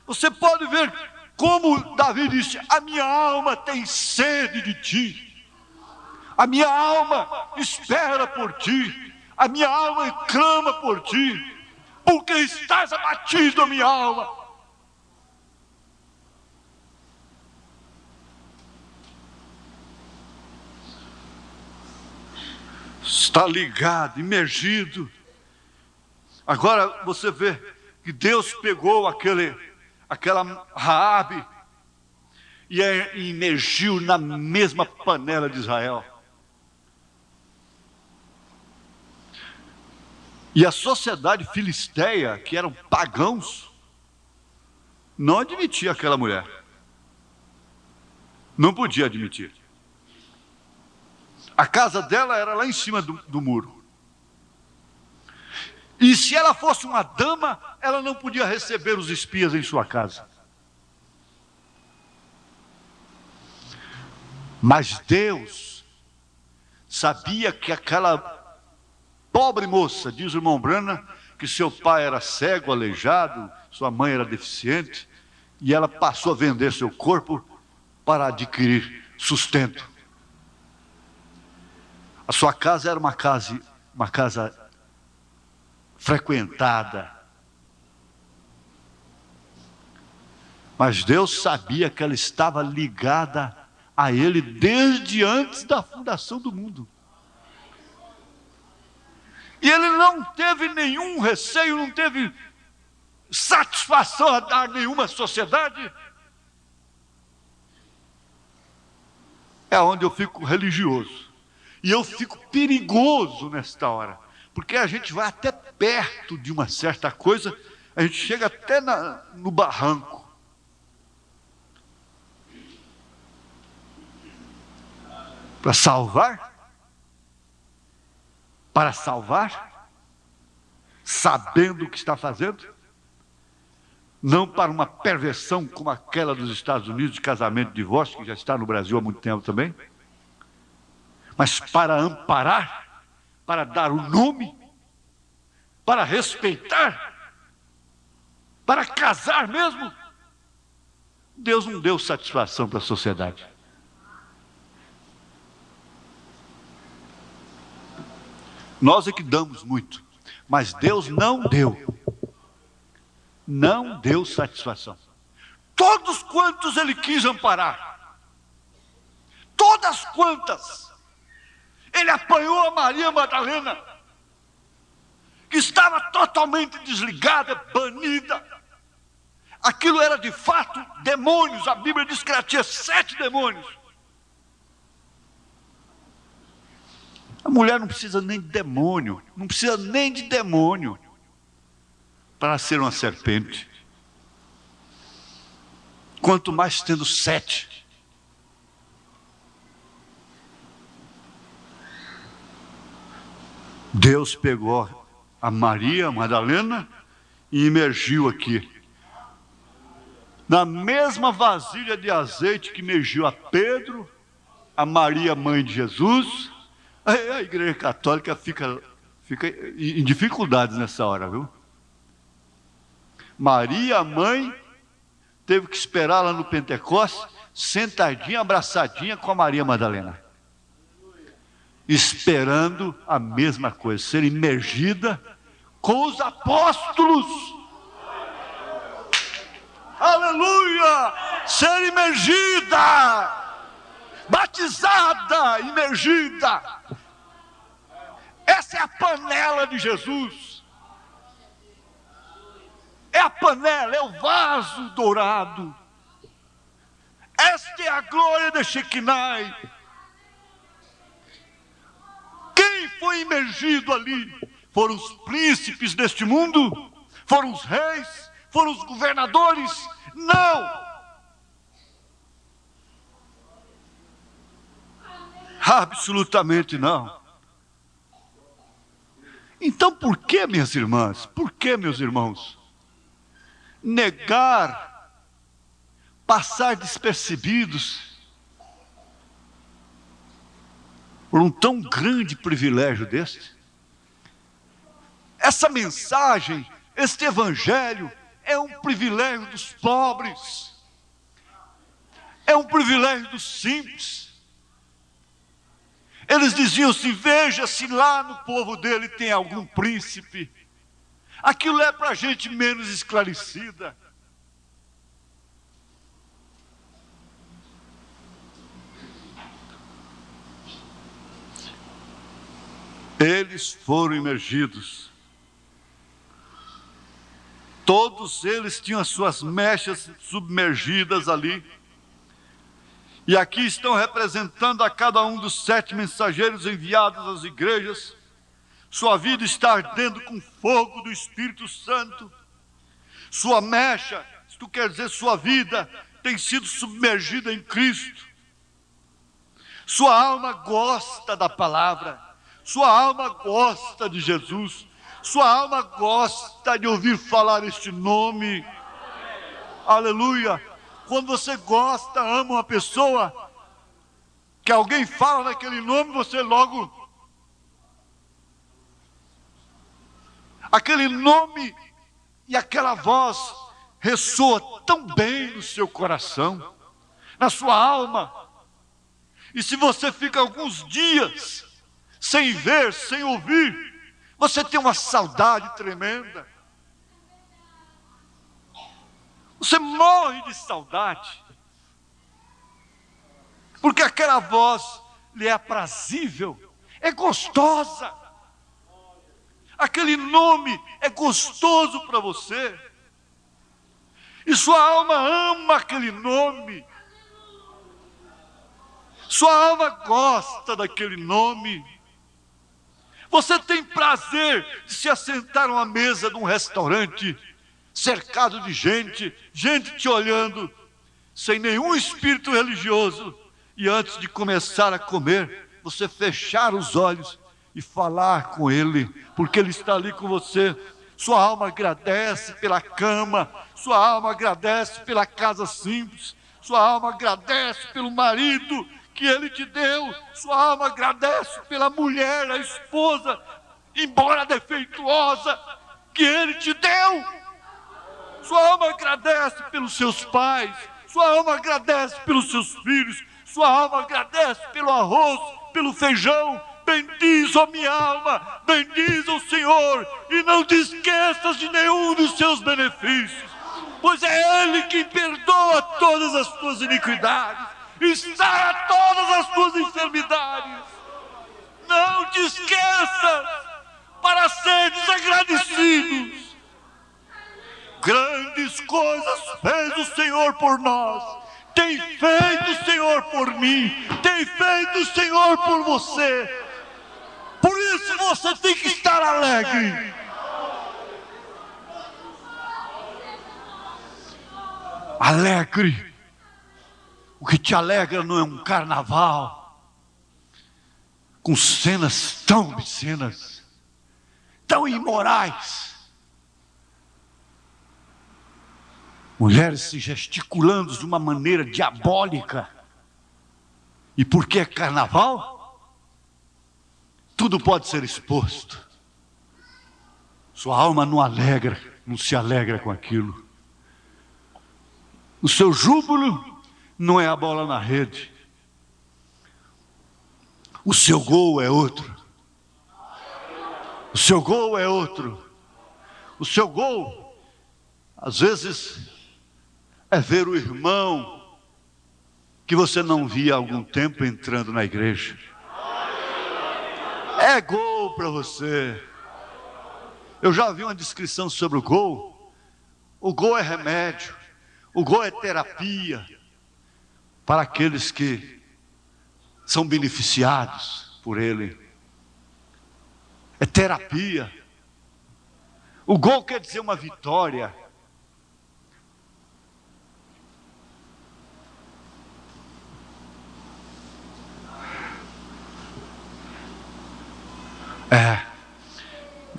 Você pode ver como Davi disse, a minha alma tem sede de ti. A minha alma espera por ti. A minha alma clama por ti. Porque estás abatido, a minha alma. Está ligado, imergido. Agora você vê que Deus pegou aquela Raabe e imergiu na mesma panela de Israel. E a sociedade filisteia, que eram pagãos, não admitia aquela mulher. Não podia admitir. A casa dela era lá em cima do muro. E se ela fosse uma dama, ela não podia receber os espias em sua casa. Mas Deus sabia que aquela pobre moça, diz o irmão Branham, que seu pai era cego, aleijado, sua mãe era deficiente, e ela passou a vender seu corpo para adquirir sustento. A sua casa era uma casa frequentada. Mas Deus sabia que ela estava ligada a Ele desde antes da fundação do mundo. E Ele não teve nenhum receio, não teve satisfação a dar nenhuma sociedade. É onde eu fico religioso. E eu fico perigoso nesta hora, porque a gente vai até perto de uma certa coisa, a gente chega até no barranco. Para salvar, sabendo o que está fazendo, não para uma perversão como aquela dos Estados Unidos, de casamento e divórcio, que já está no Brasil há muito tempo também, mas para amparar, para dar o nome, para respeitar, para casar mesmo. Deus não deu satisfação para a sociedade. Nós é que damos muito, mas Deus não deu. Não deu satisfação. Todos quantos Ele quis amparar, todas quantas, Ele apanhou a Maria Madalena, que estava totalmente desligada, banida. Aquilo era de fato demônios. A Bíblia diz que ela tinha 7 demônios. A mulher não precisa nem de demônio, não precisa nem de demônio para ser uma serpente. Quanto mais tendo 7. Deus pegou a Maria Madalena e imergiu aqui, na mesma vasilha de azeite que imergiu a Pedro, a Maria, mãe de Jesus. A Igreja Católica fica em dificuldades nessa hora, viu? Maria, mãe, teve que esperar lá no Pentecostes, sentadinha, abraçadinha com a Maria Madalena, esperando a mesma coisa, ser imergida com os apóstolos. Aleluia! Ser imergida, batizada, imergida. Essa é a panela de Jesus. É a panela, é o vaso dourado. Esta é a glória da Shekinah. Quem foi imergido ali? Foram os príncipes deste mundo? Foram os reis? Foram os governadores? Não! Absolutamente não. Então por que, minhas irmãs? Por que, meus irmãos? Negar, passar despercebidos por um tão grande privilégio deste? Essa mensagem, este evangelho, é um privilégio dos pobres, é um privilégio dos simples. Eles diziam assim: veja se lá no povo dele tem algum príncipe. Aquilo é para gente menos esclarecida. Eles foram imergidos. Todos eles tinham as suas mechas submergidas ali. E aqui estão representando a cada um dos 7 mensageiros enviados às igrejas. Sua vida está ardendo com fogo do Espírito Santo. Sua mecha, isto quer dizer sua vida, tem sido submergida em Cristo. Sua alma gosta da palavra. Sua alma gosta de Jesus. Sua alma gosta de ouvir falar este nome. Aleluia. Quando você gosta, ama uma pessoa, que alguém fala naquele nome, você logo... Aquele nome e aquela voz ressoa tão bem no seu coração, na sua alma. E se você fica alguns dias sem ver, sem ouvir, você tem uma saudade tremenda. Você morre de saudade, porque aquela voz lhe é aprazível, é gostosa. Aquele nome é gostoso para você. E sua alma ama aquele nome. Sua alma gosta daquele nome. Você tem prazer de se assentar numa mesa de um restaurante, cercado de gente, gente te olhando, sem nenhum espírito religioso, e antes de começar a comer, você fechar os olhos e falar com Ele, porque Ele está ali com você. Sua alma agradece pela cama, sua alma agradece pela casa simples, sua alma agradece pelo marido que Ele te deu, sua alma agradece pela mulher, a esposa, embora defeituosa, que Ele te deu. Sua alma agradece pelos seus pais, sua alma agradece pelos seus filhos, sua alma agradece pelo arroz, pelo feijão, bendiz, ó minha alma, bendiz o Senhor, e não te esqueças de nenhum dos seus benefícios, pois é Ele quem perdoa todas as tuas iniquidades e sara todas as tuas enfermidades. Não te esqueças, para seres agradecidos. Grandes coisas fez o Senhor por nós, tem feito o Senhor por mim, tem feito o Senhor por você. Por isso você tem que estar alegre. Alegre. O que te alegra não é um carnaval com cenas tão obscenas, tão imorais. Mulheres se gesticulando de uma maneira diabólica. E porque é carnaval, tudo pode ser exposto. Sua alma não alegra, não se alegra com aquilo. O seu júbilo não é a bola na rede. O seu gol é outro. O seu gol é outro. O seu gol, às vezes, é ver o irmão que você não via há algum tempo entrando na igreja. É gol para você. Eu já vi uma descrição sobre o gol. O gol é remédio. O gol é terapia para aqueles que são beneficiados por ele. É terapia. O gol quer dizer uma vitória.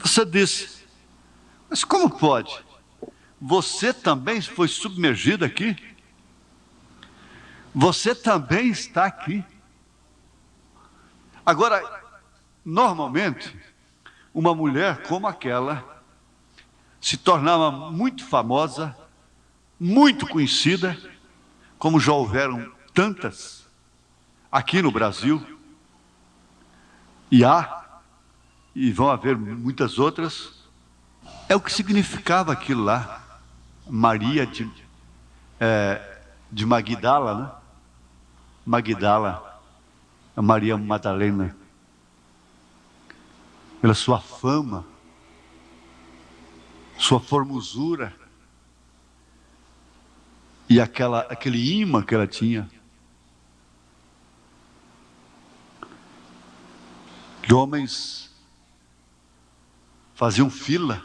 Você disse, mas como pode? Você também foi submergido aqui? Você também está aqui? Agora, normalmente, uma mulher como aquela se tornava muito famosa, muito conhecida, como já houveram tantas aqui no Brasil, e vão haver muitas outras. É o que significava aquilo lá. Maria de Magdala, né? Magdala, a Maria Madalena, pela sua fama, sua formosura e aquele imã que ela tinha. Que homens faziam fila,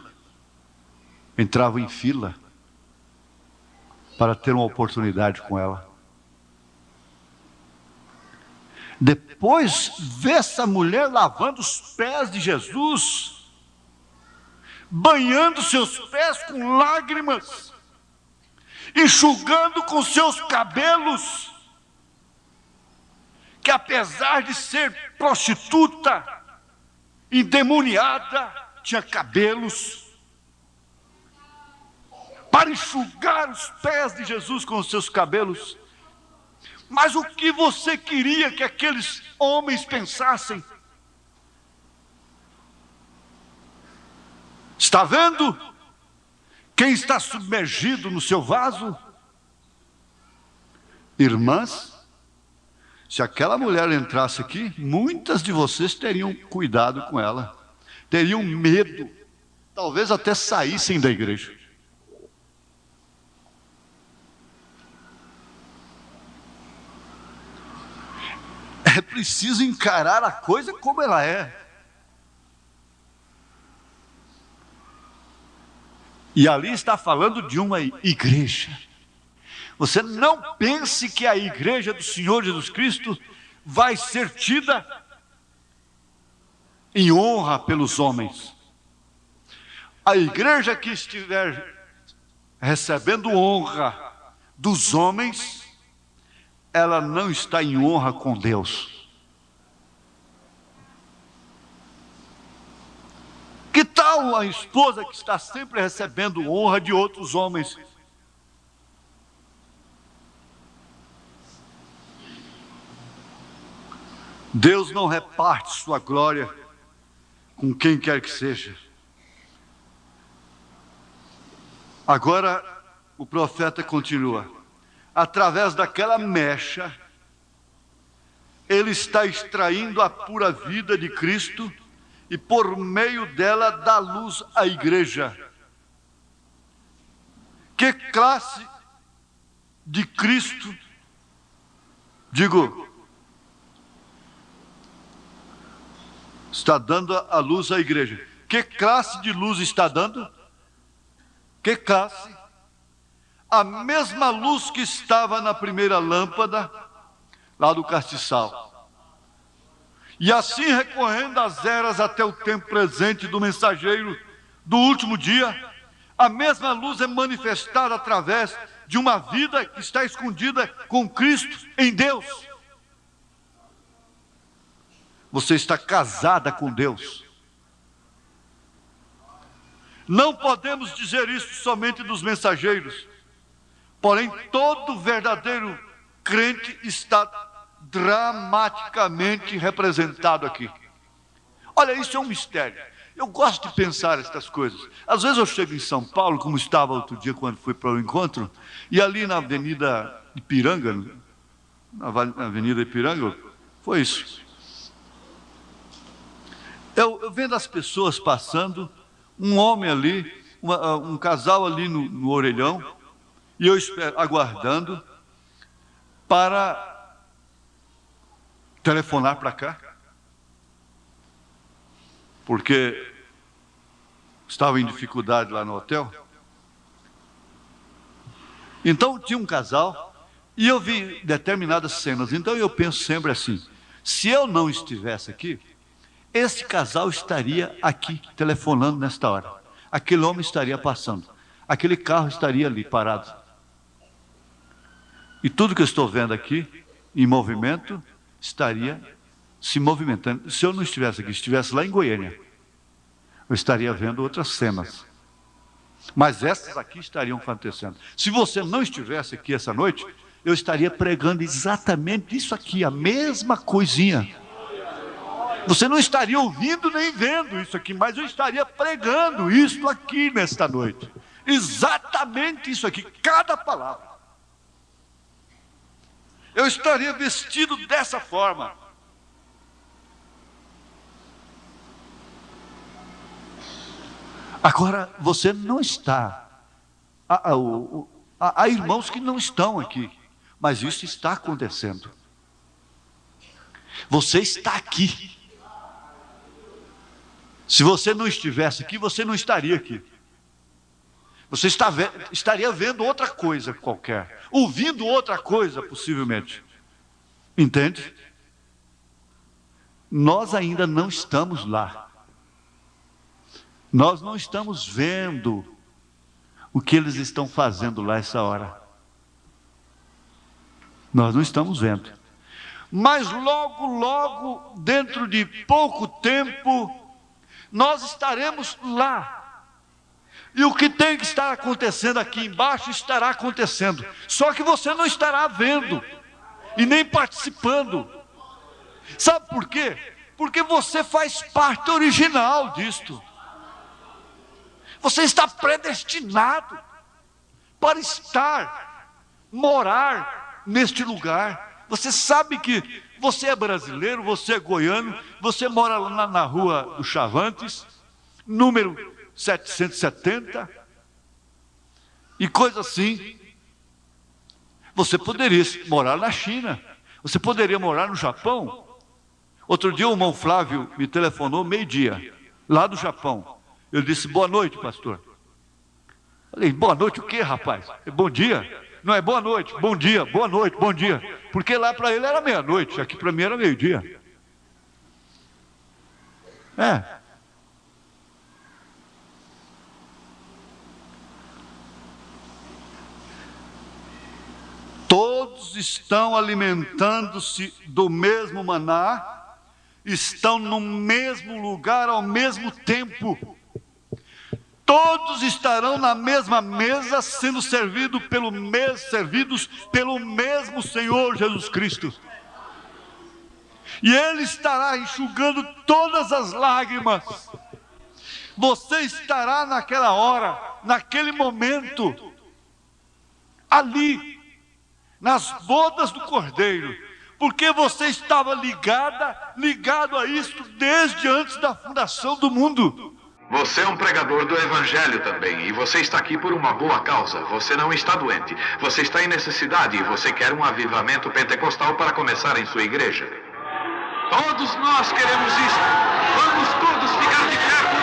entravam em fila para ter uma oportunidade com ela. Depois vê essa mulher lavando os pés de Jesus, banhando seus pés com lágrimas, enxugando com seus cabelos, que apesar de ser prostituta, endemoniada, tinha cabelos, para enxugar os pés de Jesus com os seus cabelos. Mas o que você queria que aqueles homens pensassem? Está vendo quem está submergido no seu vaso? Irmãs, se aquela mulher entrasse aqui, muitas de vocês teriam cuidado com ela, teriam medo, talvez até saíssem da igreja. É preciso encarar a coisa como ela é. E ali está falando de uma igreja. Você não pense que a igreja do Senhor Jesus Cristo vai ser tida em honra pelos homens. A igreja que estiver recebendo honra dos homens, ela não está em honra com Deus. Que tal a esposa que está sempre recebendo honra de outros homens? Deus não reparte sua glória com quem quer que seja. Agora, o profeta continua. Através daquela mecha, ele está extraindo a pura vida de Cristo e por meio dela dá luz à igreja. Que classe de Cristo, está dando a luz à igreja? Que classe de luz está dando? Que classe? A mesma luz que estava na primeira lâmpada, lá do castiçal. E assim, recorrendo às eras até o tempo presente do mensageiro do último dia, a mesma luz é manifestada através de uma vida que está escondida com Cristo em Deus. Você está casada com Deus. Não podemos dizer isso somente dos mensageiros, porém todo verdadeiro crente está dramaticamente representado aqui. Olha, isso é um mistério. Eu gosto de pensar estas coisas. Às vezes eu chego em São Paulo, como estava outro dia quando fui para o encontro, e ali na Avenida Ipiranga, foi isso. Eu vendo as pessoas passando, um homem ali, um casal ali no orelhão, e eu aguardando para telefonar para cá, porque estava em dificuldade lá no hotel. Então tinha um casal, e eu vi determinadas cenas. Então eu penso sempre assim, se eu não estivesse aqui, esse casal estaria aqui telefonando nesta hora, aquele homem estaria passando, aquele carro estaria ali parado, e tudo que eu estou vendo aqui em movimento estaria se movimentando. Se eu não estivesse aqui, estivesse lá em Goiânia, eu estaria vendo outras cenas, mas essas aqui estariam acontecendo. Se você não estivesse aqui essa noite, eu estaria pregando exatamente isso aqui, a mesma coisinha. Você não estaria ouvindo nem vendo isso aqui, mas eu estaria pregando isso aqui nesta noite, exatamente isso aqui, cada palavra. Eu estaria vestido dessa forma. Agora, você não está. Há irmãos que não estão aqui, mas isso está acontecendo. Você está aqui. Se você não estivesse aqui, você não estaria aqui. Você estaria vendo outra coisa qualquer, ouvindo outra coisa possivelmente. Entende? Nós ainda não estamos lá. Nós não estamos vendo o que eles estão fazendo lá essa hora. Nós não estamos vendo. Mas logo, logo, dentro de pouco tempo, nós estaremos lá. E o que tem que estar acontecendo aqui embaixo estará acontecendo. Só que você não estará vendo e nem participando. Sabe por quê? Porque você faz parte original disto. Você está predestinado para estar, morar neste lugar. Você sabe que você é brasileiro, você é goiano, você mora lá na rua do Chavantes, número 770, e coisa assim. Você poderia morar na China, você poderia morar no Japão. Outro dia o irmão Flávio me telefonou meio-dia, lá do Japão. Eu disse, boa noite, pastor. Falei, boa noite o quê, rapaz? Bom dia? Não é boa noite, bom dia, boa noite, bom dia. Porque lá para ele era meia-noite, aqui para mim era meio-dia. Todos estão alimentando-se do mesmo maná, estão no mesmo lugar ao mesmo tempo. Todos estarão na mesma mesa, sendo servidos pelo mesmo Senhor Jesus Cristo. E Ele estará enxugando todas as lágrimas. Você estará naquela hora, naquele momento, ali, nas bodas do Cordeiro, porque você estava ligado a isto desde antes da fundação do mundo. Você é um pregador do Evangelho também, e você está aqui por uma boa causa. Você não está doente, você está em necessidade e você quer um avivamento pentecostal para começar em sua igreja. Todos nós queremos isso. Vamos todos ficar de pé.